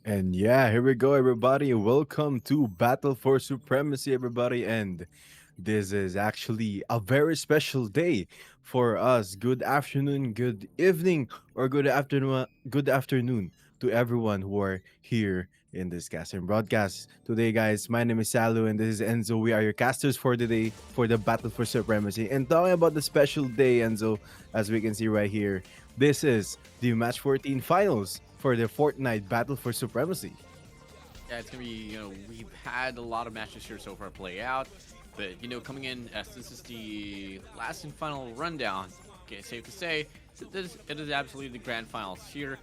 And yeah, here we go, everybody. Welcome to Battle for Supremacy, everybody. And this is actually a very special day for us. Good afternoon, good evening, or good afternoon to everyone who are here in this cast and broadcast. Today, guys, my name is Salu and this is Enzo. We are your casters for today for the Battle for Supremacy. And talking about the special day, Enzo, as we can see right here, this is the match 14 finals for the Fortnite Battle for Supremacy. Yeah, it's gonna be, we've had a lot of matches here so far play out, but coming in as this is the last and final rundown. Okay, safe to say that it is absolutely the grand finals here.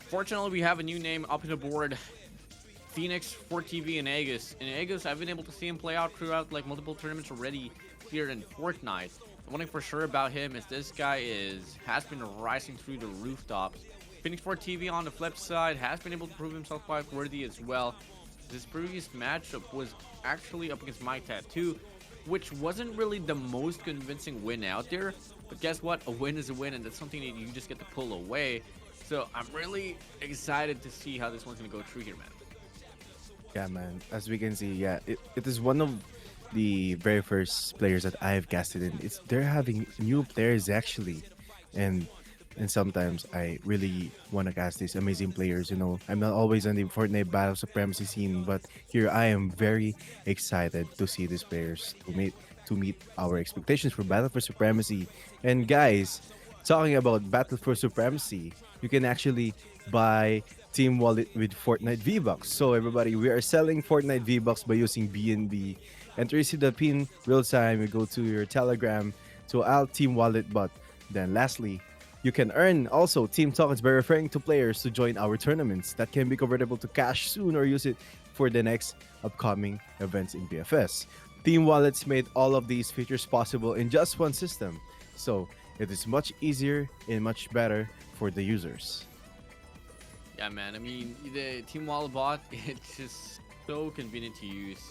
Fortunately, we have a new name up on the board: Phoenix, FORTNITE, and Aegis. And Aegis, I've been able to see him play out throughout like multiple tournaments already here in Fortnite. The one thing for sure about him is this guy has been rising through the rooftops. Phoenix FORTNITE on the flip side has been able to prove himself quite worthy as well. This previous matchup was actually up against My Tattoo, which wasn't really the most convincing win out there. But guess what? A win is a win, and that's something that you just get to pull away. So I'm really excited to see how this one's gonna go through here, man. Yeah, man. As we can see, yeah, it is one of the very first players that I've casted in. It's they're having new players actually, and sometimes I really want to cast these amazing players. I'm not always on the Fortnite Battle Supremacy scene, but here I am very excited to see these players to meet our expectations for Battle for Supremacy. And guys, talking about Battle for Supremacy, you can actually buy Team Wallet with Fortnite V-Bucks. So everybody, we are selling Fortnite V-Bucks by using BNB. And to receive the pin real time, you go to your Telegram to our Team Wallet bot. Then lastly, you can earn also team tokens by referring to players to join our tournaments that can be convertible to cash soon or use it for the next upcoming events in BFS. Team wallets made all of these features possible in just one system, so it is much easier and much better for the users. Yeah, man. I mean, the Team Wallet bot, it's just so convenient to use.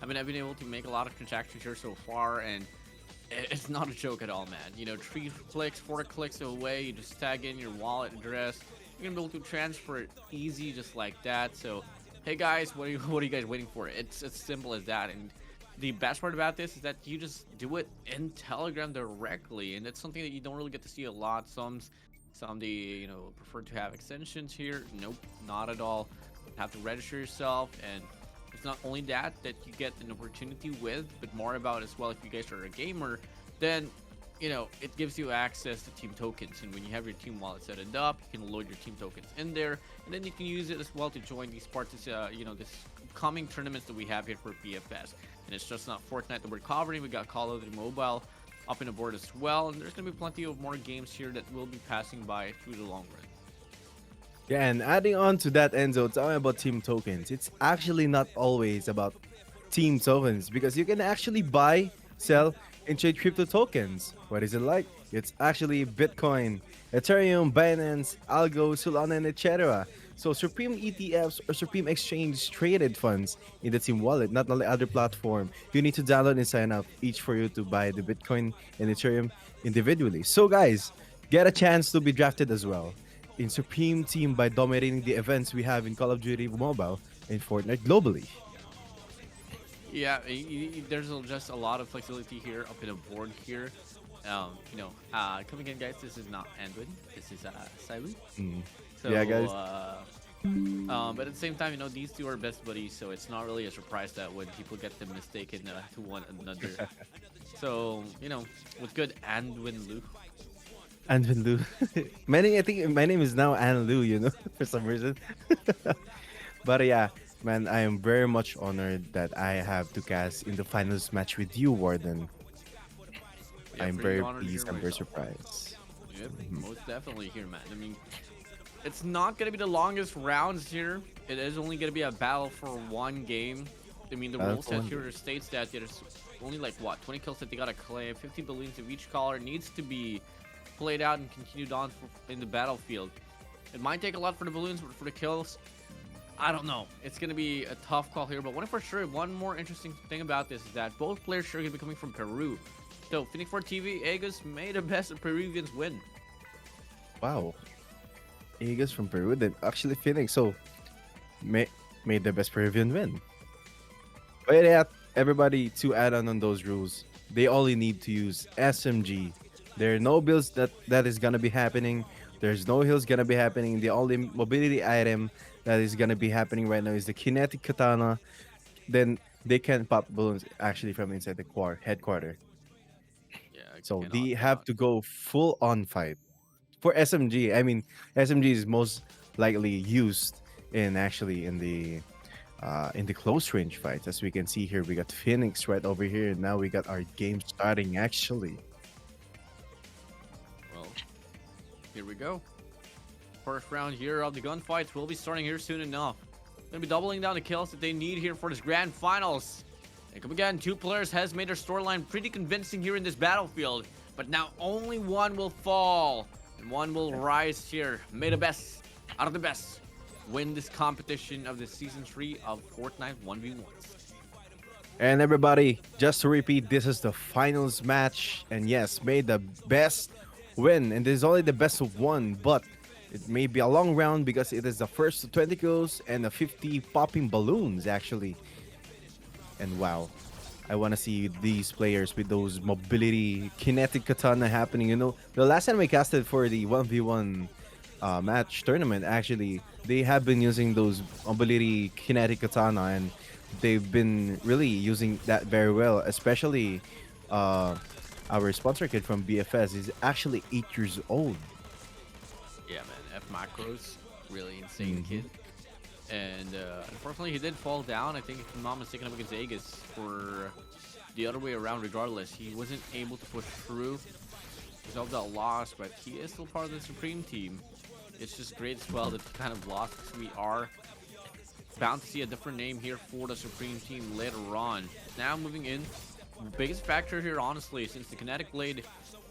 I mean, I've been able to make a lot of transactions here so far, and it's not a joke at all, man. 3 clicks, 4 clicks away, you just tag in your wallet address. You're gonna be able to transfer it easy, just like that. So, hey guys, what are you guys waiting for? It's as simple as that. And the best part about this is that you just do it in Telegram directly, and it's something that you don't really get to see a lot. Some they prefer to have extensions here. Nope, not at all. You have to register yourself, and it's not only that you get an opportunity with, but more about as well. If you guys are a gamer, then it gives you access to team tokens. And when you have your team wallet set it up, you can load your team tokens in there, and then you can use it as well to join these parts. This coming tournaments that we have here for BFS. And it's just not Fortnite that we're covering. We got Call of Duty Mobile up in the board as well, and there's gonna be plenty of more games here that will be passing by through the long run. Yeah, and adding on to that, Enzo, talking about team tokens, it's actually not always about team tokens because you can actually buy, sell, and trade crypto tokens. What is it like? It's actually Bitcoin, Ethereum, Binance, Algo, Solana, and etc. So Supreme ETFs or Supreme Exchange traded funds in the Team Wallet, not only other platform. You need to download and sign up each for you to buy the Bitcoin and Ethereum individually. So guys, get a chance to be drafted as well. in Supreme Team by dominating the events we have in Call of Duty Mobile and Fortnite globally. Yeah, there's just a lot of flexibility here up in the board here. Come again, guys. This is not Andwin. This is Silent. Mm. Yeah, So, guys. but at the same time, these two are best buddies, so it's not really a surprise that when people get them mistaken to one another. So, with good Andwin Lu. Anvin Lu. I think my name is now An Lu, for some reason. But yeah, man, I am very much honored that I have to cast in the finals match with you, Warden. Yeah, I'm pretty very honored to hear pleased. I'm very myself. surprised. Yep, Mhm. most definitely here, man. I mean, it's not gonna be the longest rounds here. It is only gonna be a battle for one game. I mean, the Battle rule for set one here game. states that there's only like what 20 kills that they gotta claim. 50 balloons of each color needs to be played out and continued on in the battlefield. It might take a lot for the balloons, but for the kills, I don't know. It's gonna be a tough call here. But one for sure, one more interesting thing about this is that both players are gonna be coming from Peru. So Phoenix 4 TV, Agus may the best of Peruvians win. Wow. Eagles from Peru, then actually Phoenix. So may, made the best Peruvian win. But yeah, everybody to add on those rules, they only need to use SMG. There are no builds that is gonna be happening. There's no heals gonna be happening. The only mobility item that is gonna be happening right now is the kinetic katana. Then they can pop balloons actually from inside the headquarter. Yeah, I So they have cannot. to go full on fight for SMG. I mean, SMG is most likely used in the close range fights. As we can see here, we got Phoenix right over here. And now we got our game starting actually. Well, here we go. First round here of the gunfights will be starting here soon enough. Gonna be doubling down the kills that they need here for this grand finals. And come again, two players has made their storyline pretty convincing here in this battlefield. But now only one will fall. And one will rise here. May the best out of the best win this competition of the season 3 of Fortnite 1v1s. And everybody, just to repeat, this is the finals match. And yes, may the best win. And this is only the best of one, but it may be a long round because it is the first to 20 kills and the 50 popping balloons actually. And wow, I want to see these players with those mobility kinetic katana happening. The last time we casted for the 1v1 match tournament, actually, they have been using those mobility kinetic katana, and they've been really using that very well. Especially our sponsor kid from BFS is actually 8 years old. Yeah, man. F macros, really insane Mhm. kid. And unfortunately, he did fall down. I think, if I'm not mistaken, up against Aegis for the other way around. Regardless, he wasn't able to push through. Result that loss, but he is still part of the Supreme team. It's just great as well that he kind of lost, because we are bound to see a different name here for the Supreme team later on. Now moving in, the biggest factor here, honestly, since the kinetic blade,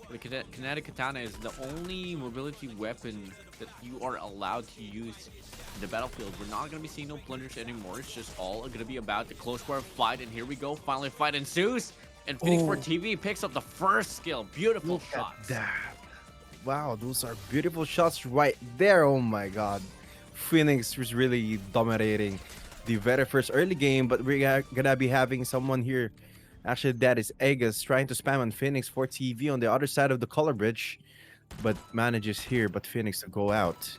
the kinetic katana is the only mobility weapon that you are allowed to use in the battlefield. We're not going to be seeing no plungers anymore. It's just all going to be about the close quarter fight. And here we go. Finally, fight ensues. And Phoenix Oh, 4 TV picks up the first skill. Beautiful look at shots. that. Wow, those are beautiful shots right there. Oh my god. Phoenix was really dominating the very first early game, but we're gonna be having someone here. Actually, that is Aegis trying to spam on Phoenix for TV on the other side of the color bridge, but manages here, but Phoenix to go out.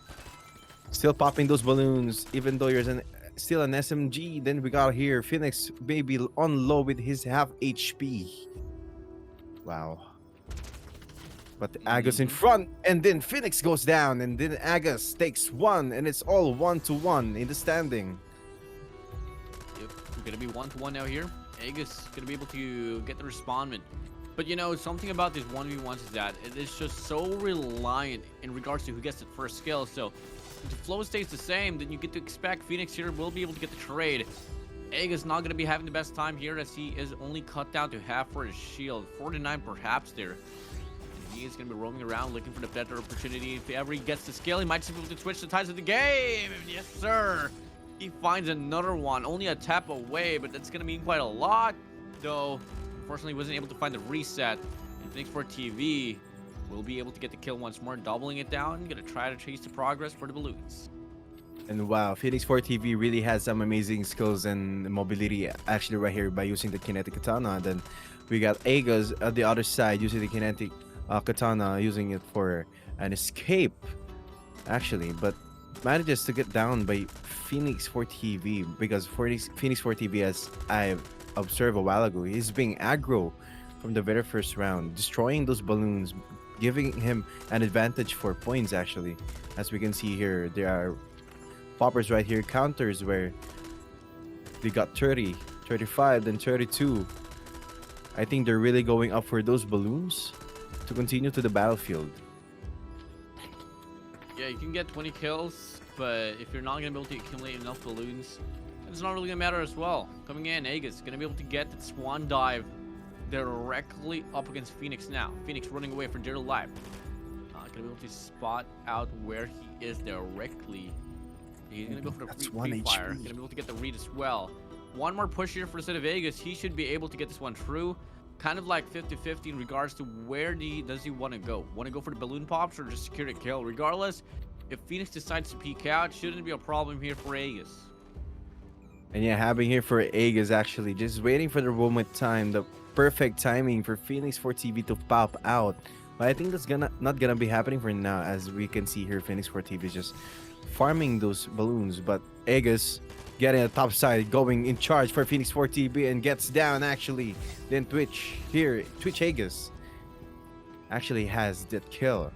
Still popping those balloons, even though there's still an SMG. Then we got here Phoenix maybe on low with his half HP. Wow. But Agus in Mm-hmm. front, and then Phoenix goes down, and then Agus takes one, and it's all 1-1 in the standing. Yep, we're gonna be 1-1 now here. Aegis gonna be able to get the respondment. But something about these 1v1s is that it is just so reliant in regards to who gets the first skill. So if the flow stays the same, then you get to expect Phoenix here will be able to get the trade. Aegis not gonna be having the best time here, as he is only cut down to half for his shield. 49 perhaps there. He is going to be roaming around looking for the better opportunity. If ever he gets the skill, he might just be able to switch the tides of the game. Yes, sir. He finds another one. Only a tap away, but that's going to mean quite a lot. Though, unfortunately, he wasn't able to find the reset. And Phoenix 4 TV will be able to get the kill once more, doubling it down. Gonna try to chase the progress for the balloons. And wow, Phoenix 4 TV really has some amazing skills and mobility actually right here by using the kinetic katana. Then we got Aegis at the other side using the kinetic katana, using it for an escape actually, but manages to get down by Phoenix 4 TV because Phoenix 4 TV, as I observed a while ago, he's being aggro from the very first round, destroying those balloons, giving him an advantage for points actually. As we can see here, there are poppers right here, counters where they got 30, 35, then 32. I think they're really going up for those balloons to continue to the battlefield. Yeah, you can get 20 kills, but if you're not gonna be able to accumulate enough balloons, it's not really gonna matter as well. Coming in, Aegis gonna be able to get that swan dive directly up against Phoenix now. Phoenix running away for dear life. Gonna be able to spot out where he is directly. He's gonna go for the That's free 1 fire. HP. Gonna be able to get the read as well. One more push here for the set of Vegas. He should be able to get this one through. Kind of like 50-50 in regards to where does he want to go. Want to go for the balloon pops or just secure the kill? Regardless, if Phoenix decides to peek out, shouldn't be a problem here for Aegis. And yeah, having here for Aegis actually just waiting for the moment time, the perfect timing for Phoenix 4 TV to pop out. But I think that's not gonna be happening for now, as we can see here Phoenix 4 TV is just farming those balloons, but Aegis getting a top side, going in charge for Phoenix 4 TV and gets down actually. Then Twitch Aegis actually has that kill.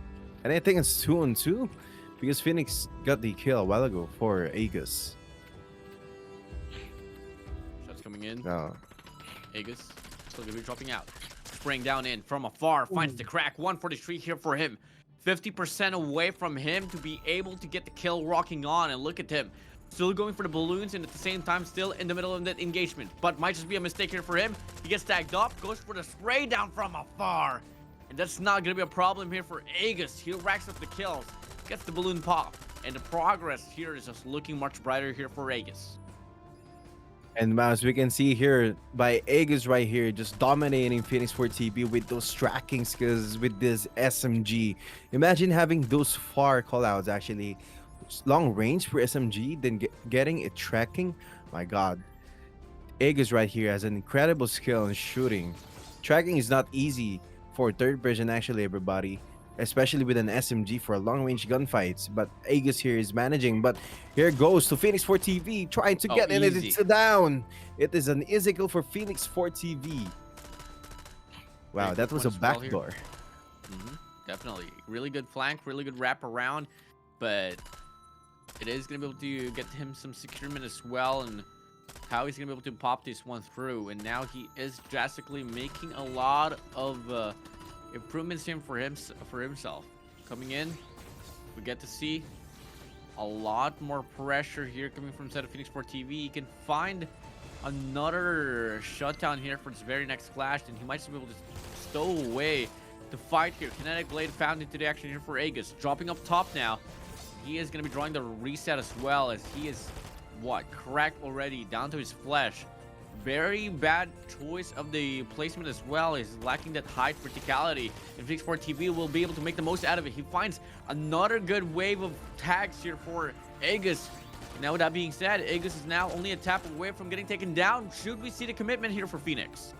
And I think it's 2-on-2 because Phoenix got the kill a while ago for Aegis. Shots coming in. Oh. Aegis still gonna be dropping out. Spraying down in from afar, finds the crack. 143 here for him. 50% away from him to be able to get the kill rocking on. And look at him. Still going for the balloons and at the same time still in the middle of that engagement. But might just be a mistake here for him. He gets tagged up, goes for the spray down from afar. And that's not going to be a problem here for Aegis. He racks up the kills, gets the balloon pop. And the progress here is just looking much brighter here for Aegis. And as we can see here by Aegis right here, just dominating Phoenix 4 TV with those tracking skills with this SMG. Imagine having those far callouts actually. Long range for SMG, then getting it tracking. My god. Aegis right here has an incredible skill in shooting. Tracking is not easy for third person actually, everybody. Especially with an SMG for long range gunfights. But Aegis here is managing. But here goes to Phoenix 4 TV trying to get in it. It's down. It is an easy kill for Phoenix 4 TV. Wow, that was a backdoor. Definitely. Really good flank, really good wrap around. But it is going to be able to get him some securement as well. And how he's going to be able to pop this one through. And now he is drastically making a lot of improvements in for himself. Coming in, we get to see a lot more pressure here coming from set of Phoenix 4 TV. He can find another shutdown here for his very next clash, and he might just be able to stow away the fight here. Kinetic Blade found into the action here for Aegis. Dropping up top now. He is going to be drawing the reset as well, as he is, cracked already down to his flesh. Very bad choice of the placement as well. He's lacking that high verticality. And Phoenix 4 TV will be able to make the most out of it. He finds another good wave of tags here for Aegis. Now, with that being said, Aegis is now only a tap away from getting taken down. Should we see the commitment here for Phoenix?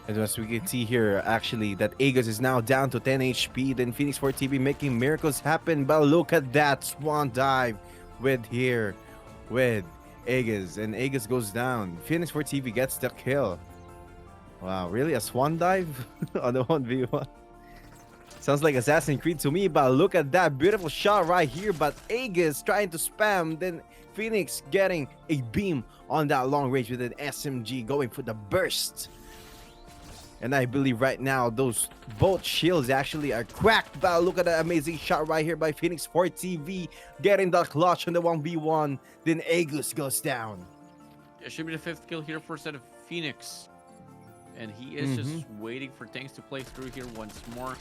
And as we can see here, actually, that Aegis is now down to 10 HP. Then Phoenix 4 TV making miracles happen. But look at that swan dive with Aegis, and Aegis goes down. Phoenix 4 TV gets the kill. Wow, really? A swan dive on the 1v1? Sounds like Assassin's Creed to me, but look at that beautiful shot right here. But Aegis trying to spam, then Phoenix getting a beam on that long range with an SMG going for the burst. And I believe right now those both shields actually are cracked. But look at that amazing shot right here by Phoenix 4 TV. Getting the clutch on the 1v1. Then Aegis goes down. It should be the 5th kill here for a set of Phoenix. And he is just waiting for things to play through here once more.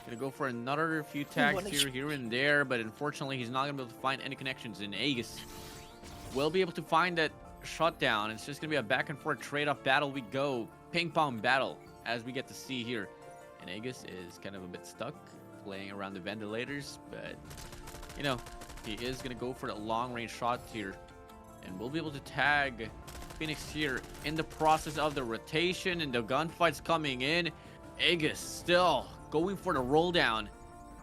Gonna go for another few tags here and there. But unfortunately, he's not gonna be able to find any connections. And Aegis will be able to find that shutdown. It's just gonna be a back and forth trade-off battle we go. Ping pong battle, as we get to see here. And Aegis is kind of a bit stuck playing around the ventilators, but you know, he is gonna go for the long range shot here, and we'll be able to tag Phoenix here in the process of the rotation and the gunfights coming in. Aegis still going for the roll down.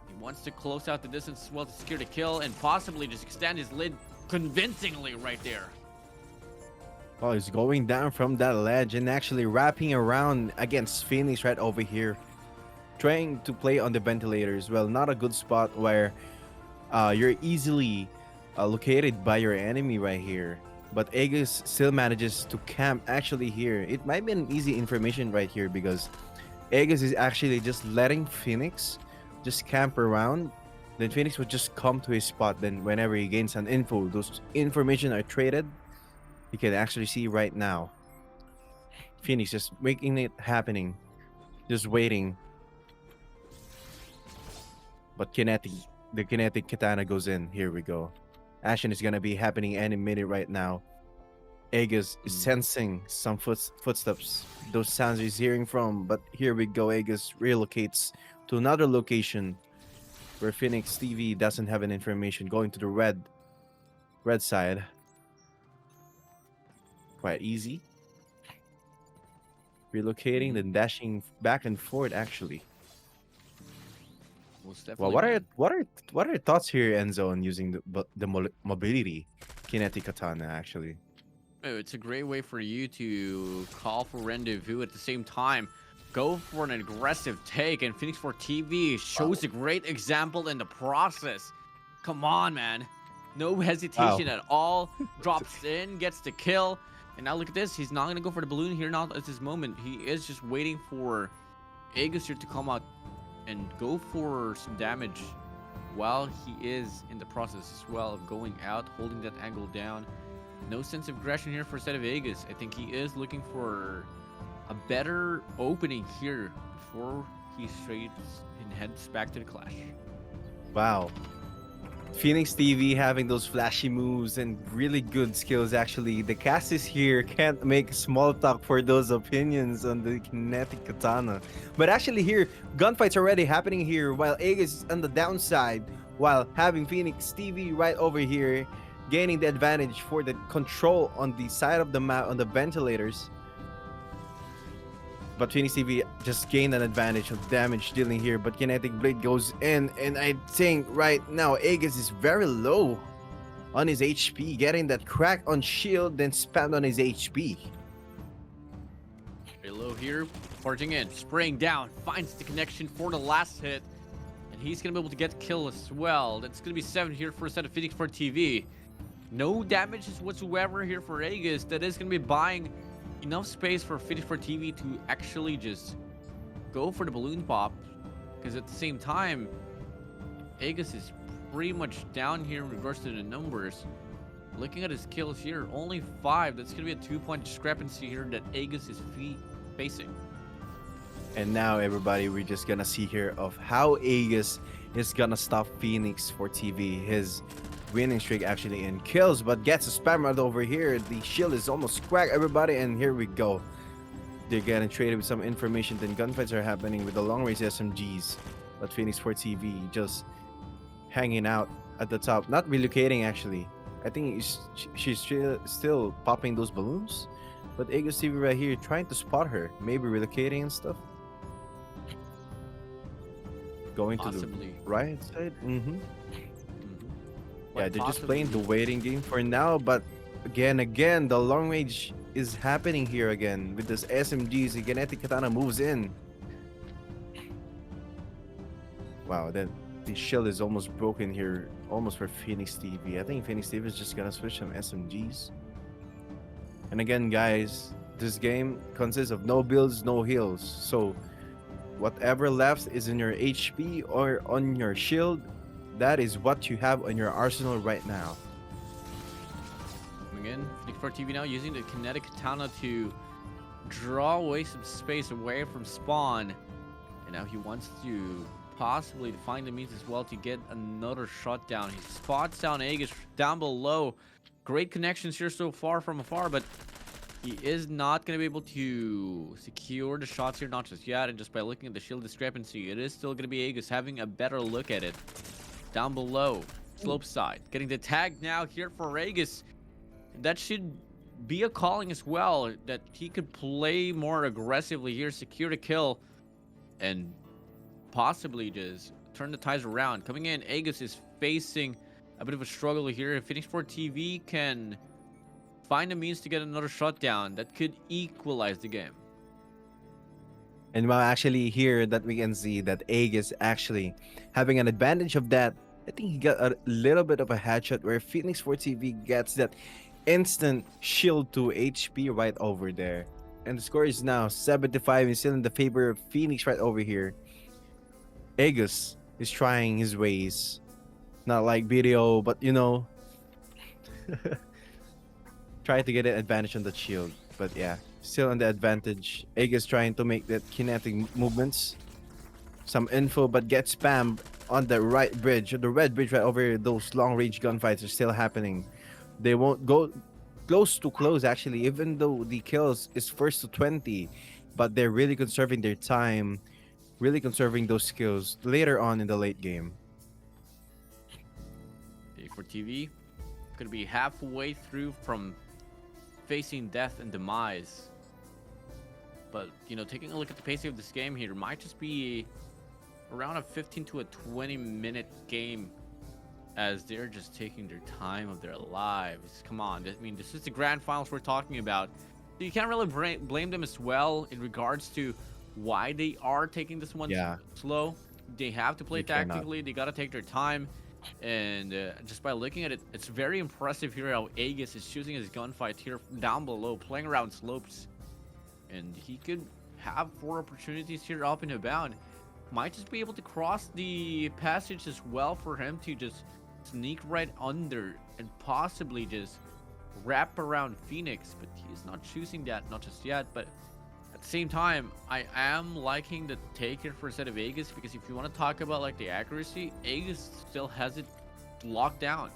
He wants to close out the distance as well to secure the kill and possibly just extend his lead convincingly right there. Well, he's going down from that ledge and actually wrapping around against Phoenix right over here. Trying to play on the ventilators. Well, not a good spot where you're easily located by your enemy right here. But Aegis still manages to camp actually here. It might be an easy information right here because Aegis is actually just letting Phoenix just camp around. Then Phoenix would just come to his spot. Then whenever he gains an info, those information are traded. You can actually see right now. Phoenix just making it happening. Just waiting. But the kinetic katana goes in. Here we go. Action is gonna be happening any minute right now. Aegis is sensing some footsteps. Those sounds he's hearing from. But here we go. Aegis relocates to another location where Phoenix TV doesn't have an information. Going to the red side. Quite easy. Relocating, then dashing back and forth. Actually. Most Well, definitely, what are man. what are your thoughts here, Enzo, on using the mobility kinetic katana? Actually, Oh, it's a great way for you to call for rendezvous at the same time. Go for an aggressive take, and Phoenix for TV shows a great example in the process. Come on, man. No wow. hesitation at all. Drops in, gets the kill. And now look at this. He's not going to go for the balloon here. Not at this moment. He is just waiting for Aegis here to come out and go for some damage while he is in the process as well of going out, holding that angle down. No sense of aggression here for a set of Aegis. I think he is looking for a better opening here before he straights and heads back to the clash. Wow. Phoenix TV having those flashy moves and really good skills. Actually, the casters here can't make small talk for those opinions on the kinetic katana. But actually, here gunfights already happening here while Aegis is on the downside, while having Phoenix TV right over here, gaining the advantage for the control on the side of the map on the ventilators. But Phoenix TV just gained an advantage of damage dealing here. But Kinetic Blade goes in, and I think right now Aegis is very low on his HP, getting that crack on shield, then spammed on his HP. Very low here, charging in, spraying down, finds the connection for the last hit, and he's gonna be able to get kill as well. That's gonna be 7 here for a set of Phoenix for TV. No damages whatsoever here for Aegis. That is gonna be buying enough space for Phoenix for TV to actually just go for the balloon pop, because at the same time Aegis is pretty much down here in regards to the numbers. Looking at his kills here, only 5. That's gonna be a 2-point discrepancy here that Aegis is facing. And now everybody, we're just gonna see here of how Aegis is gonna stop Phoenix for TV. His winning streak actually in kills, but gets a spam right over here. The shield is almost cracked, everybody, and here we go. They're getting traded with some information. Then gunfights are happening with the long range SMGs. But Phoenix for TV just hanging out at the top, not relocating actually. I think she's still popping those balloons. But Aegis TV right here trying to spot her, maybe relocating and stuff. Going Possibly. to the right side. Yeah, But they're just possibly- playing the waiting game for now, but again, the long range is happening here again with this SMGs. The kinetic katana moves in. Wow, then the shield is almost broken here, almost for Phoenix TV. I think Phoenix TV is just gonna switch some SMGs. And again, guys, this game consists of no builds, no heals. So whatever left is in your HP or on your shield. That is what you have on your arsenal right now. Coming in, Phoenix for TV now using the kinetic katana to draw away some space away from spawn. And now he wants to possibly find the means as well to get another shot down. He spots down Aegis down below. Great connections here so far from afar, but He is not going to be able to secure the shots here, not just yet. And just by looking at the shield discrepancy, it is still going to be Aegis having a better look at it. Down below, slope side. Getting the tag now here for Aegis. That should be a calling as well. That he could play more aggressively here, secure the kill, and possibly just turn the ties around. Coming in, Aegis is facing a bit of a struggle here. If Phoenix Sport TV can find a means to get another shutdown, that could equalize the game. And well, actually, here that we can see that Egg is actually having an advantage of that. I think he got a little bit of a headshot where Phoenix 4 TV gets that instant shield to HP right over there. And the score is now 75 and still in the favor of Phoenix right over here. Aegis is trying his ways. Not like video, but try to get an advantage on the shield. But yeah, still on the advantage. Aegis trying to make that kinetic movements. Some info, but get spammed on the right bridge, the red bridge right over. Those long range gunfights are still happening. They won't go close to close actually, even though the kills is first to 20, but they're really conserving their time, really conserving those skills later on in the late game. For TV, going to be halfway through from facing death and demise. But, taking a look at the pacing of this game here, might just be around a 15 to a 20-minute game as they're just taking their time of their lives. Come on. I mean, this is the grand finals we're talking about. So you can't really blame them as well in regards to why they are taking this one slow. They have to play You tactically. cannot. They got to take their time. And just by looking at it, it's very impressive here how Aegis is choosing his gunfight here down below, playing around slopes. And he could have 4 opportunities here up and about. Might just be able to cross the passage as well for him to just sneak right under and possibly just wrap around Phoenix. But he's not choosing that, not just yet. But at the same time, I am liking the take here for a set of Aegis, because if you want to talk about like the accuracy, Aegis still has it locked down.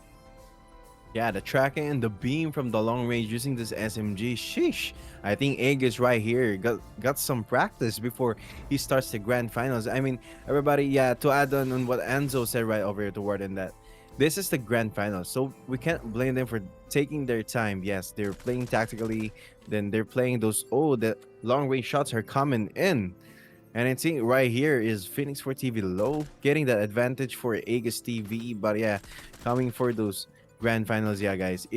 Yeah, the tracking and the beam from the long range using this SMG. Sheesh. I think Aegis right here got some practice before he starts the grand finals. I mean, everybody, yeah, to add on what Enzo said right over here toward in that this is the grand finals. So we can't blame them for taking their time. Yes, they're playing tactically, then they're playing those the long range shots are coming in. And I think right here is Phoenix for TV low, getting that advantage for Aegis TV. But yeah, coming for those grand finals, yeah, guys.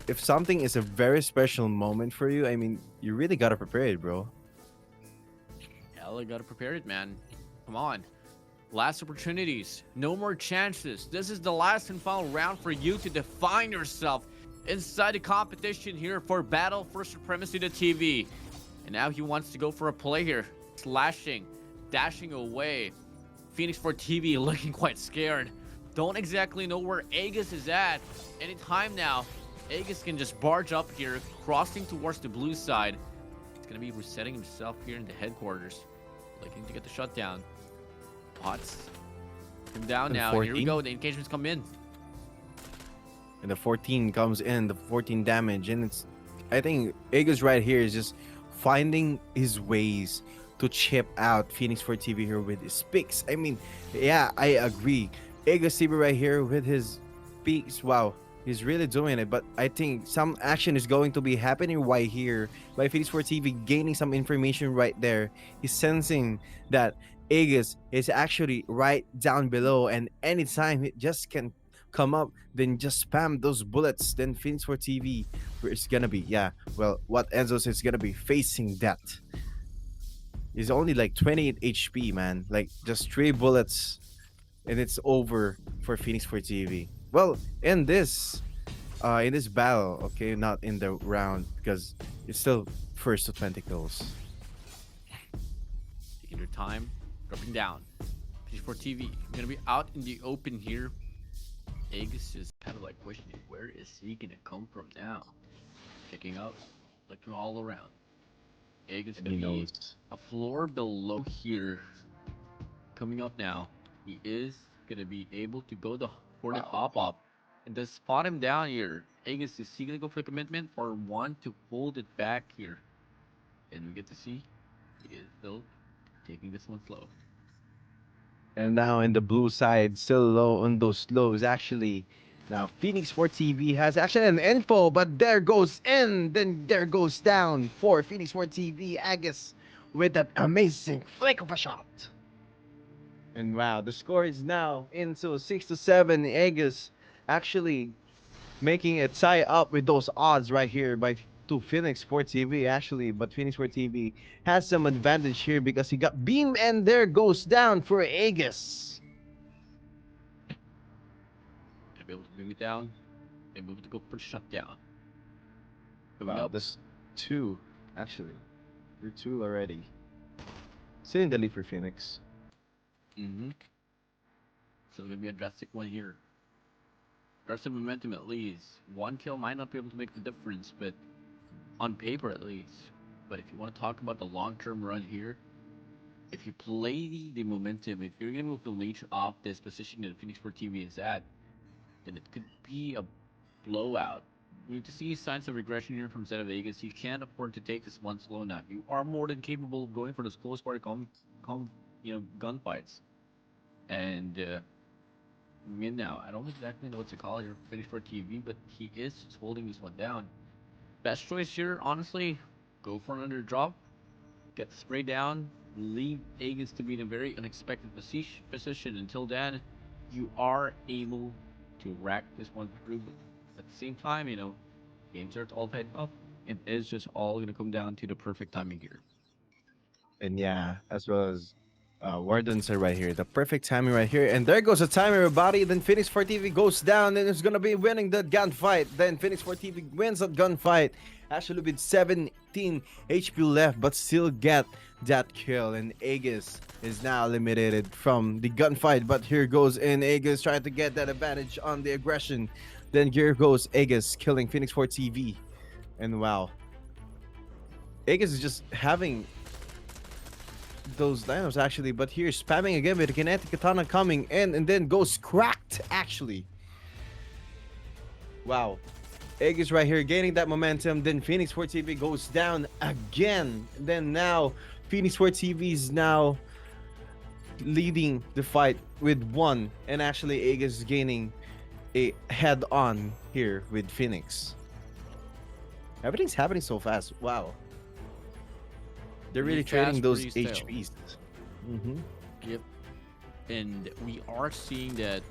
If something is a very special moment for you, I mean, you really gotta prepare it, bro. Hell, I gotta prepare it, man. Come on. Last opportunities. No more chances. This is the last and final round for you to define yourself inside the competition here for Battle for Supremacy to TV. And now he wants to go for a play here. Slashing, dashing away. Phoenix for TV looking quite scared. Don't exactly know where Aegis is at. Anytime now, Aegis can just barge up here, crossing towards the blue side. He's going to be resetting himself here in the headquarters. Looking to get the shutdown. Pots him down And now. Here we 14. go. The engagements come in. And the 14 comes in, the 14 damage. And I think Aegis right here is just finding his ways to chip out Phoenix for TV here with his picks. I mean, yeah, I agree. Aegis TV right here with his picks. Wow, he's really doing it. But I think some action is going to be happening right here by Phoenix for TV gaining some information right there. He's sensing that Aegis is actually right down below, and anytime it just can come up, then just spam those bullets. Then Phoenix for TV, where it's gonna be, yeah. Well, what Enzo says is gonna be facing that. He's only like 28 HP, man. Like just 3 bullets, and it's over for Phoenix for TV. Well, in this battle, okay, not in the round because it's still first to 20 kills. Taking their time. Dropping down. P4 TV. Gonna be out in the open here. Aegis is kind of like questioning where is he gonna come from now. Checking out. Looking all around. Aegis And gonna he be knows. a floor below here. Coming up now. He is gonna be able to go for the hop up and just spot him down here. Aegis, is he gonna go for the commitment or want to hold it back here? And we get to see he is still taking this one slow. And now in the blue side, still low on those lows actually. Now Phoenix Sport TV has actually an info, but there goes in, then there goes down for Phoenix Sport TV. Agus with that amazing flick of a shot. And wow, the score is now into 6-7. Agus actually making it tie up with those odds right here by to Phoenix Sport TV actually, but Phoenix Sport TV has some advantage here because he got beam and there goes down for Aegis. Gonna be able to bring it down. They move to go for shutdown. Coming Wow, up. this two actually. You're two already. Still in the lead for Phoenix. Mm-hmm. So gonna be a drastic one here. There's some momentum at least. One kill might not be able to make the difference, but on paper at least. But if you want to talk about the long-term run here, if you play the momentum, if you're able to leech off this position that Phoenix Sport TV is at, then it could be a blowout. We need to see signs of regression here from Zeta Vegas. You can't afford to take this one slow now. You are more than capable of going for those close quarter gunfights. And I mean now, I don't exactly know what to call here Phoenix Sport TV, but he is just holding this one down. Best choice here, honestly, go for an underdrop, get the spray down, leave Aegis to be in a very unexpected position. Until then, you are able to rack this one through. But at the same time, games are all tied up. It is just all going to come down to the perfect timing here. And yeah, as well as Warden said right here, the perfect timing right here. And there goes the time, everybody. Then Phoenix 4 TV goes down and it's going to be winning the gunfight. Then Phoenix 4 TV wins that gunfight. Actually with 17 HP left, but still get that kill. And Aegis is now eliminated from the gunfight. But here goes in Aegis trying to get that advantage on the aggression. Then here goes Aegis killing Phoenix 4 TV. And wow. Aegis is just having those dinos actually, but here spamming again with the kinetic katana coming in and then goes cracked actually. Wow. Egg is right here gaining that momentum. Then Phoenix 4 TV goes down again. Then now Phoenix 4 TV is now leading the fight with one, and actually Egg is gaining a head on here with Phoenix. Everything's happening so fast. Wow. They're really trading Fast those freestyle. HPs. Mm-hmm. Yep. And we are seeing that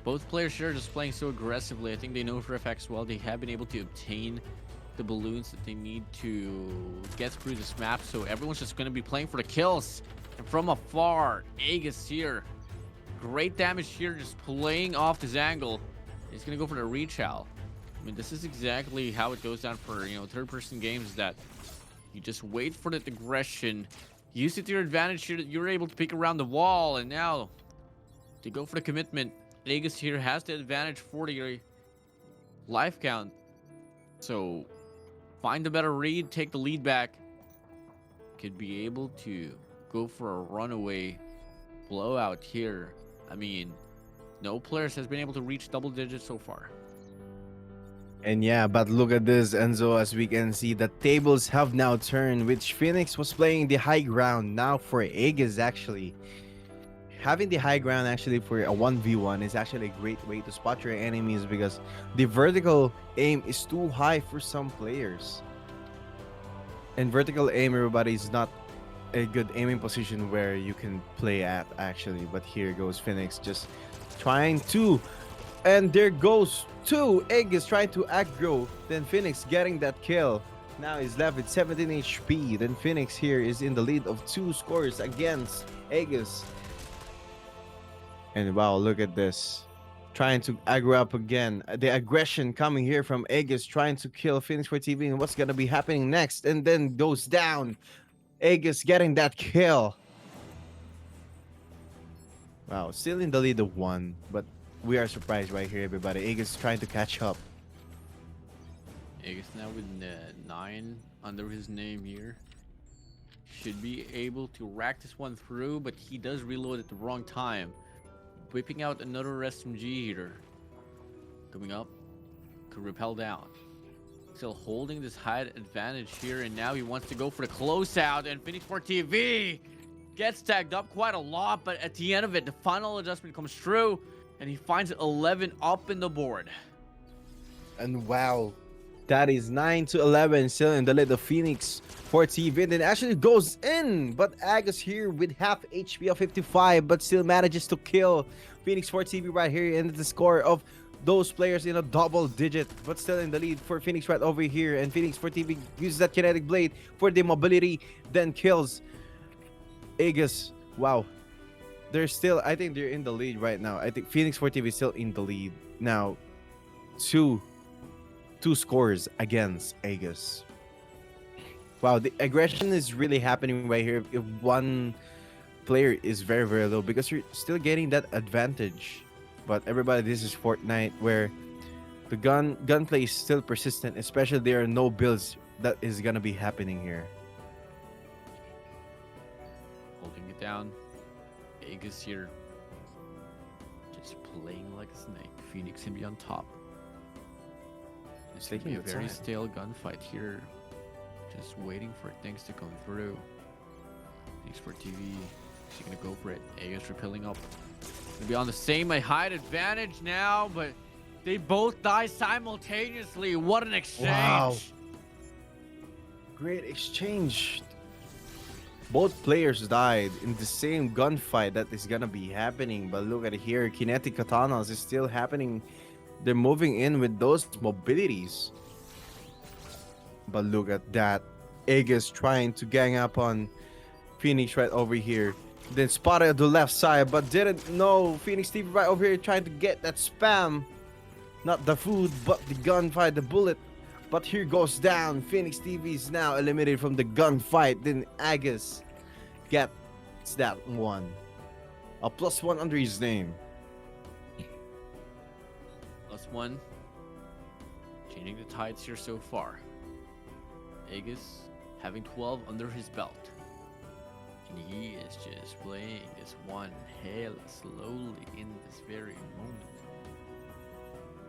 both players here are just playing so aggressively. I think they know for a fact as well they have been able to obtain the balloons that they need to get through this map. So everyone's just going to be playing for the kills. And from afar, Aegis here. Great damage here, just playing off this angle. He's going to go for the reach out. I mean, this is exactly how it goes down for, third-person games, is that you just wait for that aggression, use it to your advantage here, that you're able to pick around the wall, and now to go for the commitment. Aegis here has the advantage for the life count. So find a better read, take the lead back. Could be able to go for a runaway blowout here. I mean, no players has been able to reach double digits so far. And yeah, but look at this, Enzo. As we can see, the tables have now turned, which Phoenix was playing the high ground. Now for Aegis, actually. Having the high ground actually for a 1v1 is actually a great way to spot your enemies because the vertical aim is too high for some players. And vertical aim, everybody, is not a good aiming position where you can play at, actually. But here goes Phoenix just trying to. And there goes two. Egg is trying to aggro. Then Phoenix getting that kill. Now he's left with 17 HP. Then Phoenix here is in the lead of 2 scores against Aegis. And wow, look at this. Trying to aggro up again. The aggression coming here from Aegis trying to kill Phoenix for TV. And what's going to be happening next? And then goes down. Aegis getting that kill. Wow, still in the lead of 1. But we are surprised right here, everybody. Aegis trying to catch up. Aegis now with 9 under his name here. Should be able to rack this one through, but he does reload at the wrong time. Whipping out another SMG here. Coming up. to repel down. Still holding this height advantage here, and now he wants to go for the closeout, and Phoenix Sport TV gets tagged up quite a lot, but at the end of it, the final adjustment comes through, and he finds 11 up in the board. And wow, that is 9 to 11 still in the lead of Phoenix for TV. And then actually goes in, but Agus here with half HP of 55, but still manages to kill Phoenix for TV right here. And the score of those players in a double digit, but still in the lead for Phoenix right over here. And Phoenix for TV uses that kinetic blade for the mobility, then kills Agus. Wow, they're still, I think they're in the lead right now. I think Phoenix for TV is still in the lead now. Two scores against Agus. Wow, the aggression is really happening right here if one player is very, very low, because you're still getting that advantage. But everybody, this is Fortnite, where the gunplay is still persistent, especially there are no builds that is gonna be happening here. Holding it down. Agus here. Just playing like a snake. Phoenix can be on top. It's gonna be a very stale gunfight here. Just waiting for things to come through. Phoenix Sport TV. She's gonna go for it. Agus repelling up. Gonna be on the same height advantage now, but they both die simultaneously. What an exchange! Wow. Great exchange. Both players died in the same gunfight that is gonna be happening. But look at it here, kinetic katanas is still happening. They're moving in with those mobilities. But look at that. Agus trying to gang up on Phoenix right over here. Then spotted at the left side, but didn't know. Phoenix TV right over here trying to get that spam. Not the food, but the gunfight, the bullet. But here goes down. Phoenix TV is now eliminated from the gunfight. Then Agus gets that one. A +1 under his name. +1. Changing the tides here so far. Agus having 12 under his belt. And he is just playing this one hell slowly in this very moment.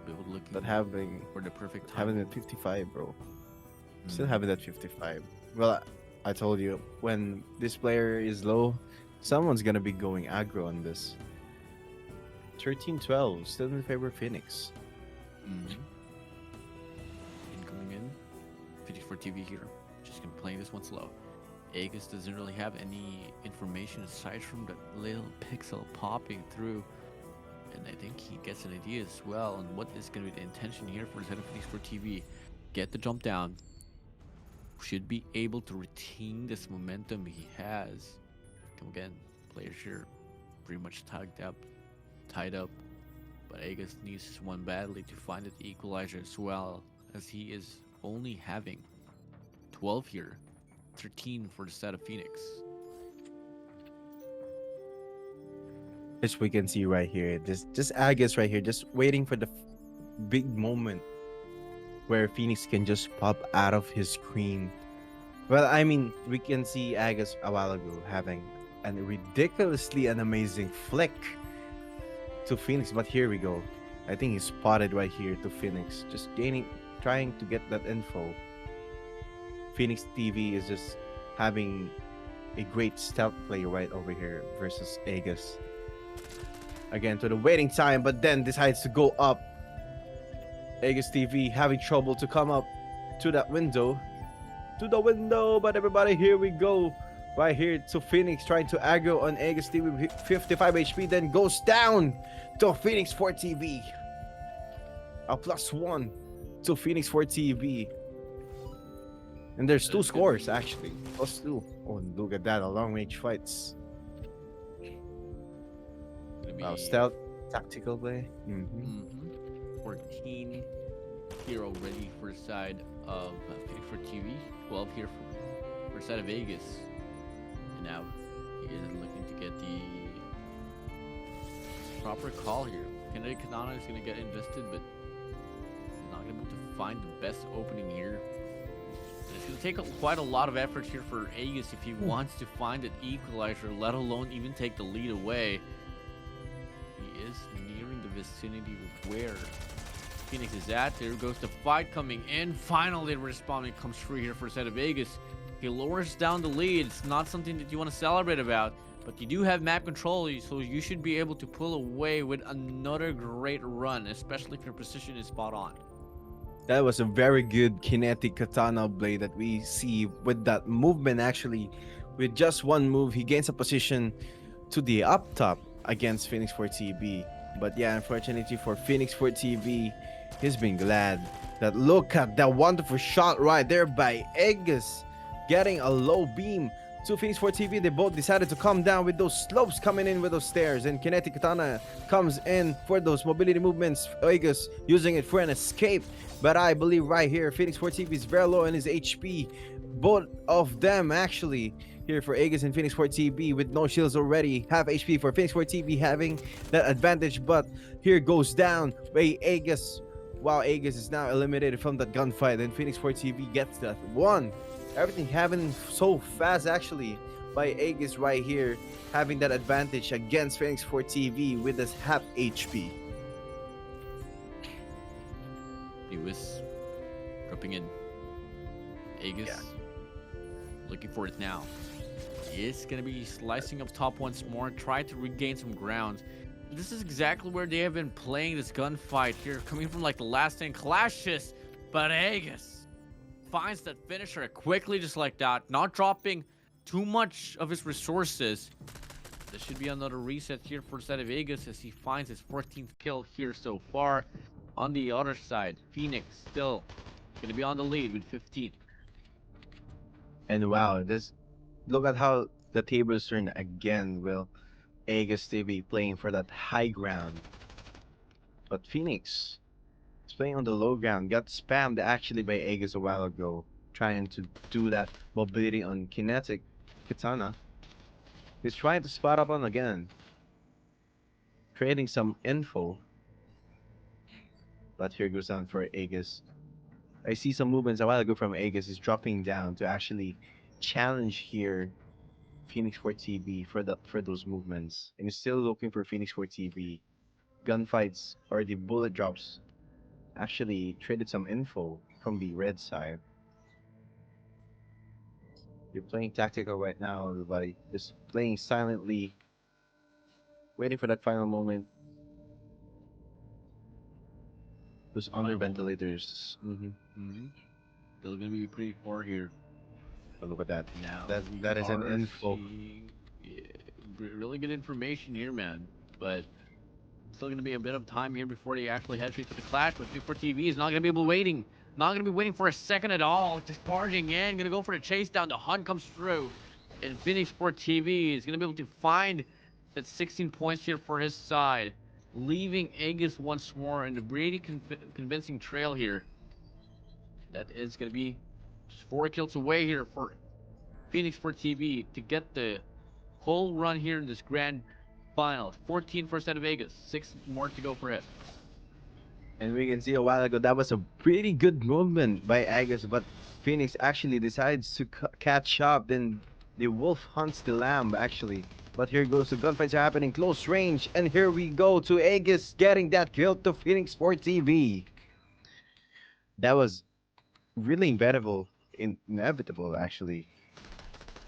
We were looking But having for the perfect time. having that 55, bro. Still having that 55. Well, I told you, when this player is low, someone's gonna be going aggro on this. 13-12, still in favor of Phoenix. Incoming in. 54 TV here. Just gonna play this one slow. Agus doesn't really have any information aside from that little pixel popping through. And I think he gets an idea as well on what is going to be the intention here for the side of Phoenix for TV. Get the jump down. Should be able to retain this momentum he has. Come again, players here pretty much tied up. But Agus needs this one badly to find the equalizer as well, as he is only having 12 here. 13 for the side of Phoenix. Which we can see right here. Just Agus right here, just waiting for the big moment where Phoenix can just pop out of his screen. Well, I mean, we can see Agus a while ago having a ridiculously an amazing flick to Phoenix, but here we go. I think he's spotted right here to Phoenix, just trying to get that info. Phoenix TV is just having a great stealth play right over here versus Agus. Again, to the waiting time, but then decides to go up. Agus TV having trouble to come up to that window. But everybody, here we go. Right here to Phoenix trying to aggro on Agus TV with 55 HP, then goes down to Phoenix for TV. A +1 to Phoenix for TV. And there's two scores actually. +2. Oh, look at that, a long range fights. Wow, stealth, tactical play. 14 here already for the side of Phoenix for TV. 12 here for the side of Vegas. And now he is looking to get the proper call here. Kinetic Katana is going to get invested, but he's not able to find the best opening here. And it's going to take quite a lot of effort here for Agus if he wants to find an equalizer, let alone even take the lead away. He is nearing the vicinity of where Phoenix is at. There goes the fight coming in. Finally, the respawning comes through here for Set of Vegas. He lowers down the lead. It's not something that you want to celebrate about, but you do have map control, so you should be able to pull away with another great run, especially if your position is spot on. That was a very good kinetic katana blade that we see with that movement. Actually, with just one move, he gains a position to the up top against Phoenix 4TV. But yeah, unfortunately for Phoenix 4TV, he's been glad that look at that wonderful shot right there by Aegis, getting a low beam to Phoenix 4TV. They both decided to come down with those slopes coming in with those stairs, and kinetic katana comes in for those mobility movements. Aegis using it for an escape. But I believe right here, Phoenix 4TV is very low in his HP. Both of them actually here for Aegis and Phoenix 4TV with no shields already. Half HP for Phoenix 4TV having that advantage. But here goes down by Aegis. Wow, Aegis is now eliminated from that gunfight. And Phoenix 4TV gets that one. Everything happening so fast actually by Aegis right here. Having that advantage against Phoenix 4TV with this half HP. He was dropping in. Aegis looking for it now. He is going to be slicing up top once more, try to regain some ground. This is exactly where they have been playing this gunfight here, coming from like the last 10 clashes. But Aegis finds that finisher quickly, just like that, not dropping too much of his resources. There should be another reset here for Set of Aegis as he finds his 14th kill here so far. On the other side, Phoenix still going to be on the lead with 15. And wow, this look at how the tables turn again. Will Aegis TV playing for that high ground, but Phoenix is playing on the low ground. Got spammed actually by Aegis a while ago, trying to do that mobility on kinetic katana. He's trying to spot up on again, creating some info. But here goes down for Aegis. I see some movements a while ago from Aegis is dropping down to actually challenge here Phoenix 4TV for those movements. And he's still looking for Phoenix 4TV. Gunfights or the bullet drops actually traded some info from the red side. You're playing tactical right now, everybody. Just playing silently, waiting for that final moment. Those under ventilators. Still gonna be pretty far here. Oh, look at that. Now That we is an are info. seeing, really good information here, man. But still gonna be a bit of time here before they actually head straight to the clash. But Big4 TV is not gonna be able to waiting. Not gonna be waiting for a second at all. Just barging in, gonna go for the chase down. The hunt comes through, and Phoenix Sport TV is gonna be able to find that 16 points here for his side, leaving Aegis once more in the pretty convincing trail here. That is gonna be just 4 kills away here for Phoenix Sport TV to get the whole run here in this grand final. 14 for Set of Vegas, 6 more to go for it. And we can see a while ago that was a pretty good movement by Aegis, but Phoenix actually decides to catch up. Then the wolf hunts the lamb actually. But here goes the gunfights are happening close range, and here we go to Aegis getting that kill to Phoenix Sport TV. That was really inevitable actually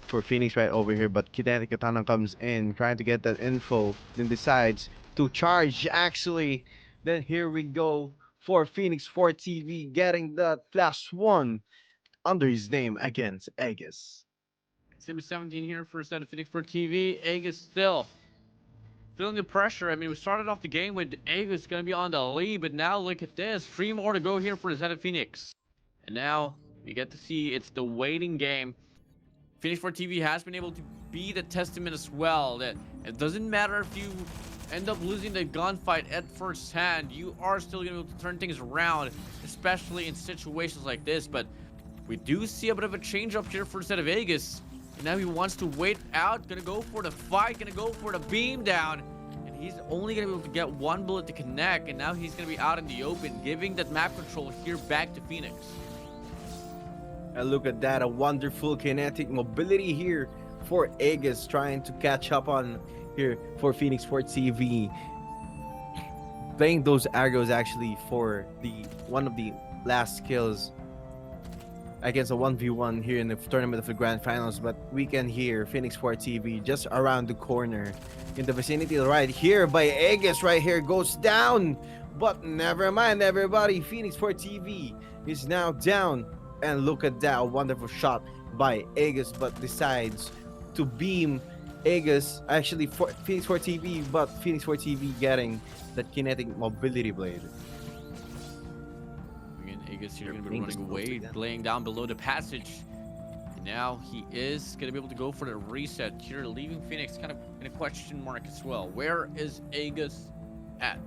for Phoenix right over here, but Kinetic Katana comes in trying to get that info, then decides to charge actually. Then here we go for Phoenix 4 TV getting that +1 under his name against Aegis. It's gonna be 17 here for Set of Phoenix Sport TV. Aegis still feeling the pressure. I mean, we started off the game with Aegis gonna be on the lead, but now look at this. 3 more to go here for the Set of Phoenix. And now we get to see it's the waiting game. Phoenix 4 TV has been able to be the testament as well that it doesn't matter if you end up losing the gunfight at first hand, you are still gonna be able to turn things around, especially in situations like this. But we do see a bit of a change up here for the Set of Vegas. And now he wants to wait out, gonna go for the fight, gonna go for the beam down. And he's only gonna be able to get 1 bullet to connect, and now he's gonna be out in the open, giving that map control here back to Phoenix. And look at that, a wonderful kinetic mobility here for Aegis trying to catch up on here for Phoenix 4 TV. playing those arrows actually for the one of the last kills against a 1v1 here in the tournament of the grand finals. But we can hear Phoenix Sport TV just around the corner in the vicinity right here by Aegis right here goes down. But never mind, everybody. Phoenix Sport TV is now down. And look at that wonderful shot by Aegis, but decides to beam Aegis actually for Phoenix Sport TV, but Phoenix Sport TV getting that kinetic mobility blade. Again, Aegis here Your going to be wings running close away, again. laying down below the passage. And now he is going to be able to go for the reset here, leaving Phoenix kind of in a question mark as well. Where is Aegis at?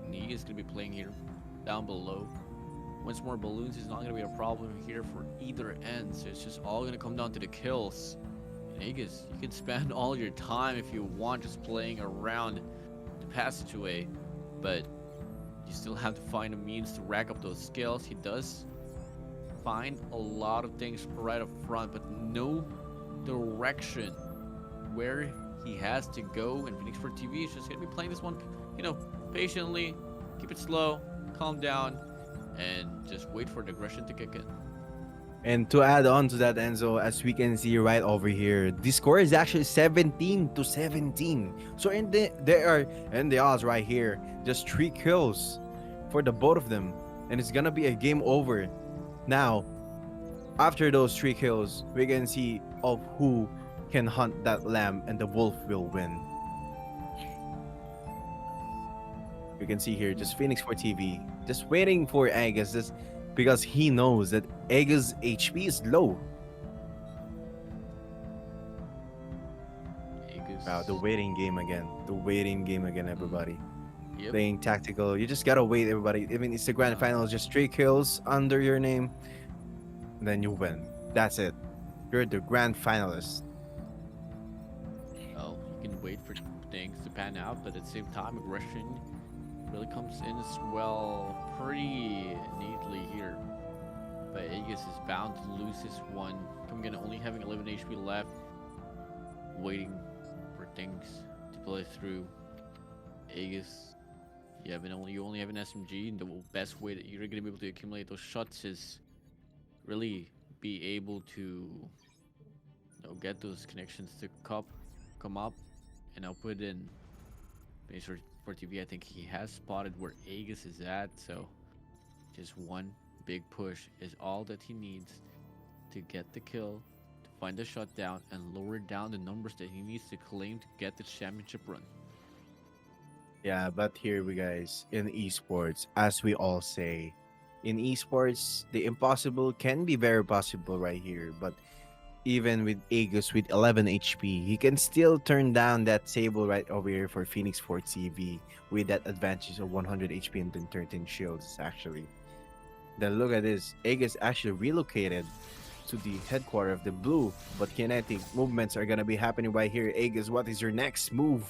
And he is going to be playing here down below. Once more balloons is not going to be a problem here for either end. So it's just all going to come down to the kills. And Aegis, you can spend all your time if you want just playing around the passageway. But you still have to find a means to rack up those skills. He does find a lot of things right up front, but no direction where he has to go. And Phoenix Sport TV is just going to be playing this one, patiently, keep it slow, calm down, and just wait for the aggression to kick in. And to add on to that, Enzo, as we can see right over here, the score is actually 17-17. So in the odds right here, just 3 kills for the both of them, and it's gonna be a game over. Now, after those 3 kills, we can see of who can hunt that lamb, and the wolf will win. You can see here just Phoenix for TV, just waiting for Aegis, just because he knows that Aegis' HP is low. Aegis. Wow, the waiting game again. The waiting game again, everybody. Yep. Playing tactical. You just gotta wait, everybody. I mean, it's the grand finals, just 3 kills under your name, then you win. That's it. You're the grand finalist. Well, you can wait for things to pan out, but at the same time, aggression really comes in as well pretty neatly here. But Aegis is bound to lose this one. Coming in only having 11 HP left, waiting for things to play through. Aegis, you only have an SMG, and the best way that you're gonna be able to accumulate those shots is really be able to get those connections to come up, and I'll put in for TV. I think he has spotted where Aegis is at, so just one big push is all that he needs to get the kill, to find the shutdown, and lower down the numbers that he needs to claim to get the championship run. Yeah, but here we guys, in esports, as we all say, in esports, the impossible can be very possible right here. But even with Aegis with 11 HP, he can still turn down that table right over here for Phoenix Sport TV with that advantage of 100 HP and then 13 shields, actually. Then look at this. Aegis actually relocated to the headquarters of the blue, but kinetic movements are going to be happening right here. Aegis, what is your next move?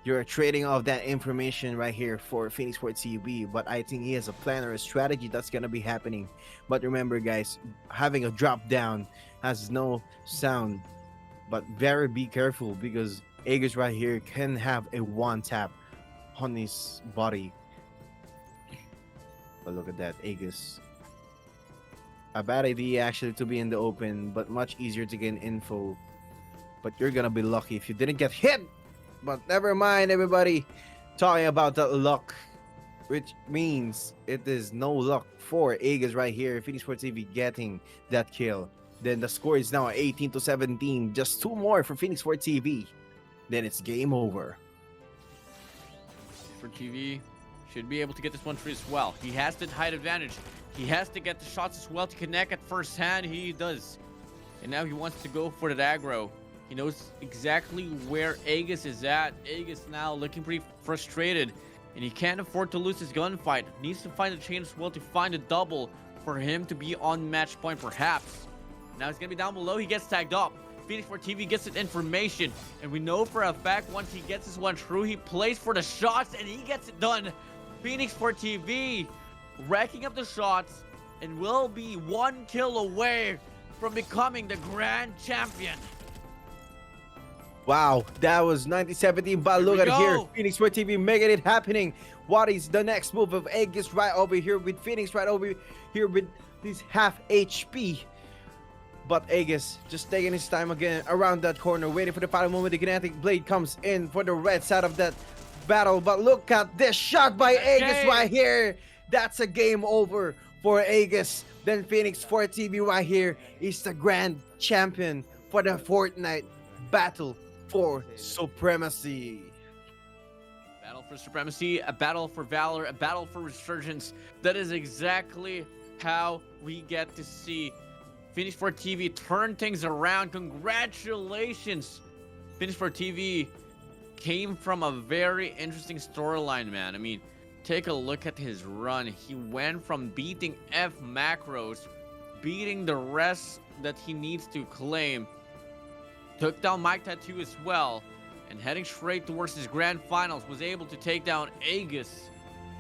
You're trading off that information right here for Phoenix Sport TV, but I think he has a plan or a strategy that's going to be happening. But remember, guys, having a drop down has no sound, but very be careful because Aegis right here can have a one tap on his body. But look at that, Aegis. A bad idea actually to be in the open, but much easier to gain info. But you're gonna be lucky if you didn't get hit. But never mind, everybody. Talking about that luck, which means it is no luck for Aegis right here. Phoenix Sport TV getting that kill. Then the score is now 18-17. Just 2 more for Phoenix Sport TV. Then it's game over. For TV, should be able to get this one free as well. He has the height advantage. He has to get the shots as well to connect at first hand. He does. And now he wants to go for the aggro. He knows exactly where Aegis is at. Aegis now looking pretty frustrated, and he can't afford to lose his gunfight. Needs to find a chain as well to find a double for him to be on match point, perhaps. Now he's gonna be down below. He gets tagged up. Phoenix Sport TV gets the information, and we know for a fact once he gets this one true, he plays for the shots and he gets it done. Phoenix Sport TV racking up the shots and will be 1 kill away from becoming the grand champion. Wow, that was 1917, but Here look we at it here. go. Phoenix Sport TV making it happening. What is the next move of Aegis right over here with Phoenix right over here with this half HP? But Aegis just taking his time again around that corner, waiting for the final moment. The kinetic blade comes in for the red side of that battle. But look at this shot by Aegis Okay. right here. That's a game over for Aegis. Then Phoenix Sport TV right here is the grand champion for the Fortnite Battle for Supremacy. Battle for supremacy, a battle for valor, a battle for resurgence. That is exactly how we get to see Phoenix for TV turn things around. Congratulations. Phoenix for TV came from a very interesting storyline, man. I mean, take a look at his run. He went from beating F macros, beating the rest that he needs to claim, took down Mike Tattoo as well, and heading straight towards his grand finals, was able to take down Aegis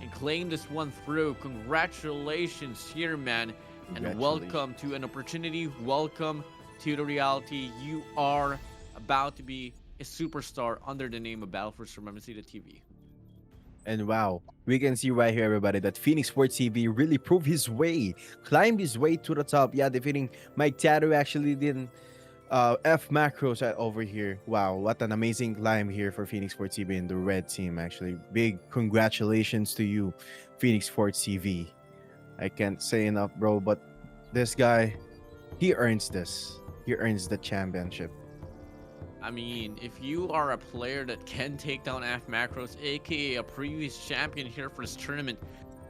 and claim this one through. Congratulations here, man, and welcome to an opportunity. Welcome to the reality. You are about to be a superstar under the name of BattleForSupremacy.TV. And wow, we can see right here, everybody, that Phoenix Sports TV really proved his way, climbed his way to the top. Yeah, defeating Mike Tattoo actually didn't F macros right over here. Wow, what an amazing climb here for Phoenix Sports TV and the red team. Actually, big congratulations to you, Phoenix Sports TV. I can't say enough, bro, but this guy, he earns this. He earns the championship. I mean, if you are a player that can take down F macros, aka a previous champion here for this tournament,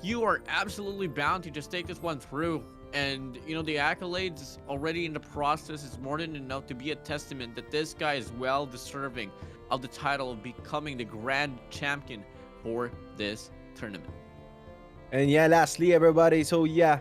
you are absolutely bound to just take this one through. And you know, the accolades already in the process is more than enough to be a testament that this guy is well deserving of the title of becoming the grand champion for this tournament. And yeah, lastly, everybody. So yeah,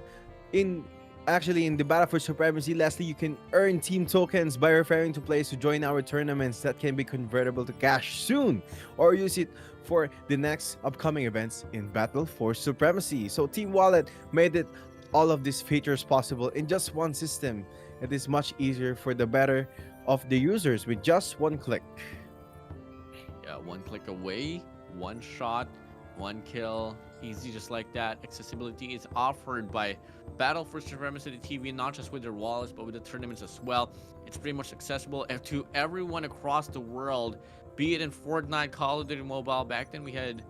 in actually in the Battle for Supremacy, lastly, you can earn team tokens by referring to players to join our tournaments that can be convertible to cash soon, or use it for the next upcoming events in Battle for Supremacy. So Team Wallet made it all of these features possible in just one system. It is much easier for the better of the users with just one click. Yeah, one click away, one shot, one kill, easy just like that. Accessibility is offered by Battle for Supremacy TV, not just with their wallets, but with the tournaments as well. It's pretty much accessible to everyone across the world, be it in Fortnite, Call of Duty Mobile. Back then, we had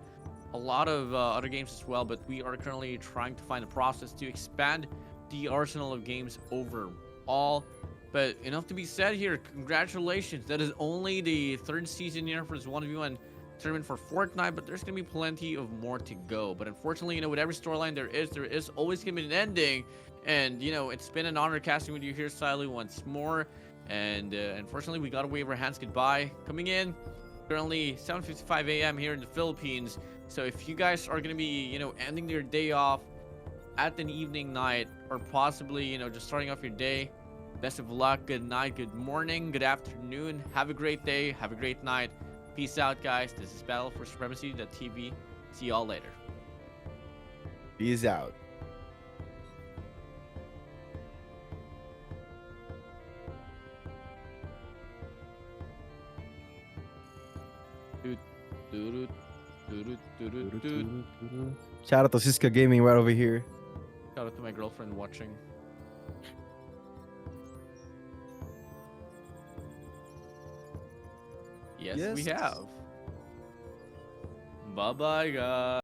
a lot of other games as well, but we are currently trying to find a process to expand the arsenal of games overall. But enough to be said here. Congratulations. That is only the third season here for this 1v1 tournament for Fortnite, but there's going to be plenty of more to go. But unfortunately, you know, with every storyline there is always going to be an ending. And, you know, it's been an honor casting with you here, Siley, once more. And unfortunately, we got to wave our hands goodbye. Coming in, currently 7:55 a.m. here in the Philippines. So if you guys are going to be, you know, ending your day off at an evening, night, or possibly, you know, just starting off your day, best of luck. Good night, good morning, good afternoon. Have a great day. Have a great night. Peace out, guys. This is Battle for Supremacy.TV. See y'all later. Peace out. Shout out to Siska Gaming right over here. Shout out to my girlfriend watching. Yes, we Yes. have. Bye bye, guys.